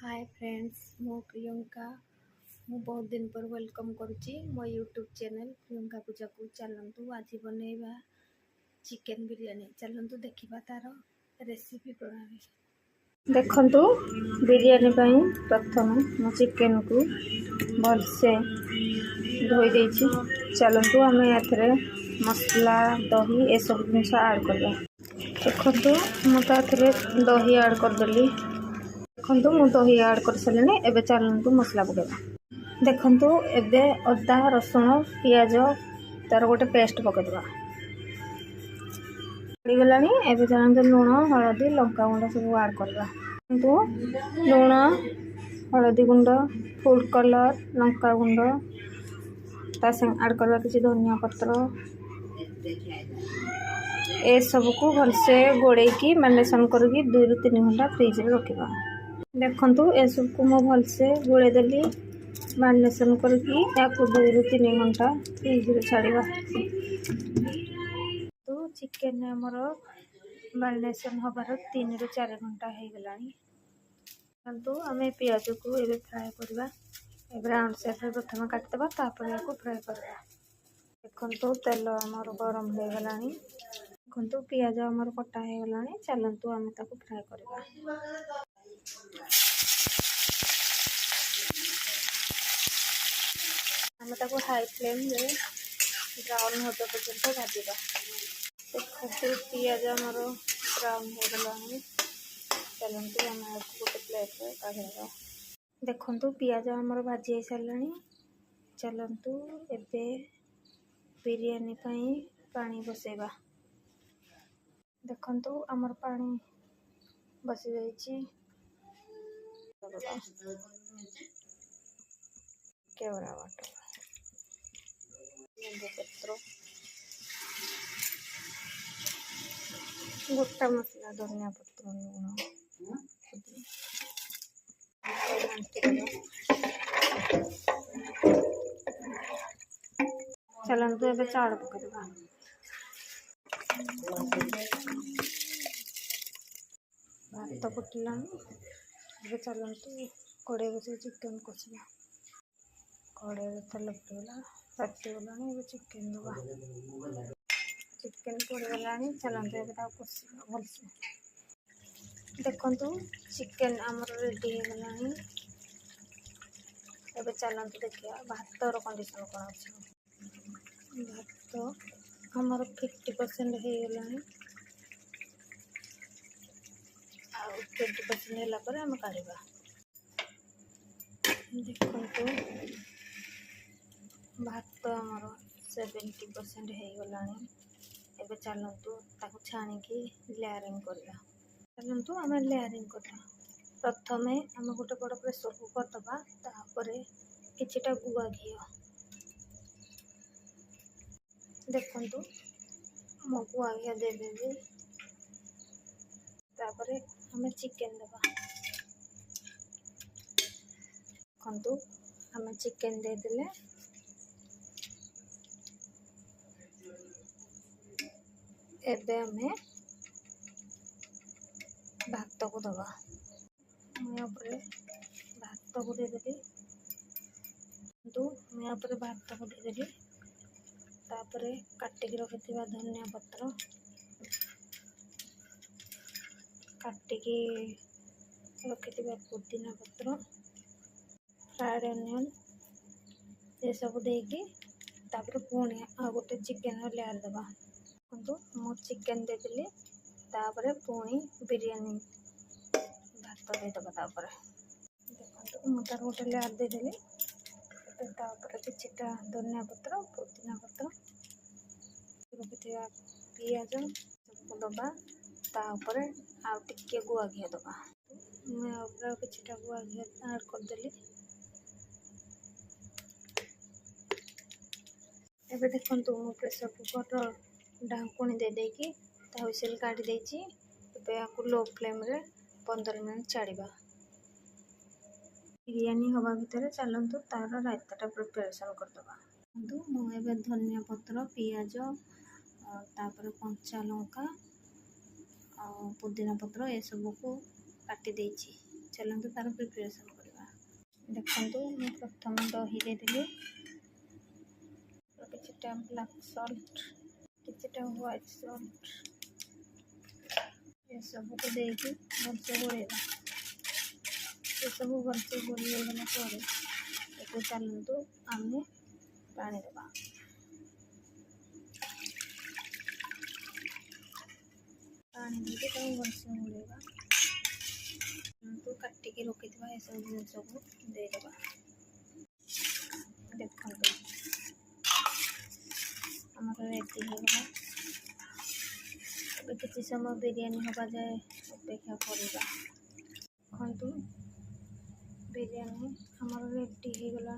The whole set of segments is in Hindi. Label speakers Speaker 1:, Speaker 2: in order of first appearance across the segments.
Speaker 1: हाय फ्रेंड्स मो प्रियंका मु बहुत दिन पर वेलकम करुच्ची मो यूट्यूब चैनल प्रियंका पूजा को। चलतु आज बनैबा चिकेन बिरयानी। चलतु देखा तार रेसिपी प्रणाली। देखंतु बिरयानी पई प्रथम मो चिकेन को भलसे धोई देछि। चलतु आम एथरे मसला दही ए सब जिनस ऐड करबा। देखंतु मु ताथरे दही ऐड करदेली। देखंतु मु दही ऐड कर सारे। एबे चलतु मसला पकेबा। देखंतु एबे अदा रसुण पियाज तार गोटे पेस्ट पकेदबा। गलानी एबे चलतु लुण हलदी लंका गुंड सब ऐड करबा। किंतु लुण हलदी गुंड फूड कलर लंका गुंड ता संग ऐड करबा किछि धनिया पत्र ए सब को भलसे गोड़े की मैरिनेशन करके 2 ରୁ 3 घंटा फ्रिज रे रखिबा। देखंतु ए सब को मो भलसे गोळे देली मैरिनेशन करके या को 2 ରୁ 3 घंटा फ्रिज रे छाड़ीबा। तो चिकेन हमर मैरिनेशन होबार 3 ରୁ 4 घंटा हे गलानी। तो आमे पियाज को एबे फ्राई करबा। ए ब्राउन शेप रे प्रथम काटबा तापर याको फ्राई करबा। देखंतु तेल हमर गरम हो गलानी। देखंतु पियाज हमर कटा हो गलानी। चलंतु आमे ताको फ्राई करबा। आमे ताको हाई फ्लेम रे ब्राउन होते पर्यंत भाजीबा। देखंतु पियाज हमर ब्राउन हो गलानी। चलंतु आमे गोटे प्लेट रे काढिबा। देखंतु पियाज हमर भाजी हो सारलानी। चलंतु एबे बिरयानी पई पानी बसेबा। देखंतु हमर पानी बसी जाईची। केवड़ा वाटर नींबू पत्र गोटा मसला धनिया पत्र लूण चलंतु एबे चाउल पकेदबा। भात फुटिलानी। एबे चलंतु कड़े बसे चिकेन कषिबा। कड़े तेल फुटला ताती गलानी। एबे चिकेन दबा। चिकेन पड़ गलानी। चलंतु एबे ता कषिबा भलसे। देखंतु चिकेन हमर रेडी हो गलानी। एबे चलंतु देखिया भातर कंडीशन कोन अछि। भात हमर 50% हो गलानी। आ 20% होला पर हम काढिबा। देखंतु भात हमर 70% हो गलानी। एबे चलंतु ताको छाणी की लेयरिंग करबा। चलंतु आमे लेयरिंग करबा। प्रथमे हम गोटे बड़ प्रेशर कुकर दबा। तापरे किछिटा गुआ घियो। देखंतु मो गुआ घियो दे देबी। तापरे हमें चिकेन दबा। देखंतु हमें चिकेन दे देले। एबे हमें भात को दबा। मैं ऊपर भात को दे देली। तो मैं ऊपर भात को दे देली। तापरे काटिक रखिथिबा धनिया पत्र काटिक रखिथिबा पुदीना पत्र फ्राइड अनियन ये सब देकी तापरे पुणी आ गोटे चिकेन लेयर दबा। किंतु मो चिकेन दे देली। तापरे पुणी बिरयानी भात दे दबा। तापरे देखंतु मु तार गोटे लेयर दे देली। तापरे किछिटा धनिया पत्र पुदीना पत्र रखिथिबा पियाज सब दबा। तापरे आ टिके गुआ घियो दबा। मैं ऊपर किछिटा गुआ घियो ऐड कर देली। एबे देखंतु मु प्रेशर कुकर ढांकुणी दे देकी ता हुइसेल काढी देछि। एबे आकु लो फ्लेम रे 15 मिनिट छाड़ीबा। बिरयानी हवा भितर चलंतु तार रायताटा प्रिपरेशन कर दबा। किंतु मु एबे धनिया पत्र पियाज तापर कंचा लंका पुदीना पत्र ए सब को काटी देछि। चलते तार प्रिपरेशन करवा। देखो मैं प्रथम दही देदेली किटा ब्लैक सल्ट किटा व्हाइट सल्ट ये सब को देकी भलसे गोलेगा। ये सब भलसे गोलीगला चलतु आम पानी देवा। पानी देके भलसे गोलेगा। तो काटिकी रखी ये सब जिनस को देदेवा। देखो आमर रेडी होगा। किसी समय बिरयानी हवा जाए अपेक्षा करवा। देखु बिरयानी आमर रेडी हो गला।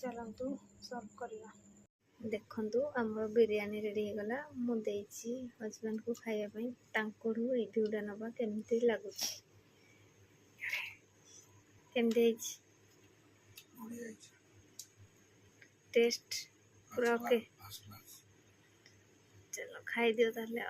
Speaker 1: चलतु सर्व करवा। देखु आमर बिरयानी रेडी हो गला। मुझे हजबैंड को खायापी रिव्यूटा नवा केमती लगुच केमती टेस्ट पूरा ओके। चलो खाई दियो ताले।